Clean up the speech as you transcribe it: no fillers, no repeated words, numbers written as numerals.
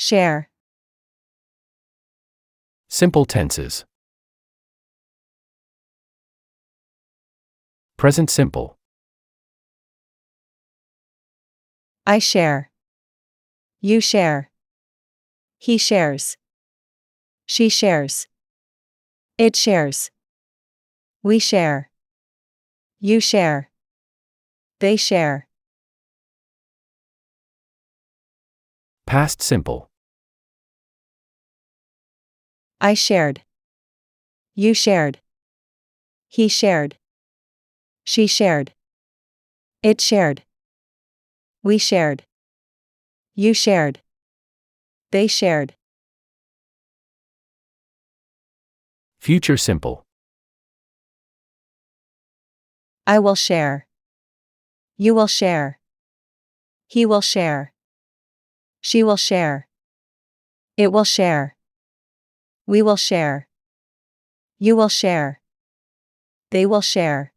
share, Simple tenses. Present simple. I share, you share, he shares, she shares, it shares, we share, you share, they share. Past simple. I shared, you shared, he shared, she shared, it shared, we shared, you shared, they shared. Future simple. I will share, you will share, he will share, she will share, it will share, we will share, you will share, they will share.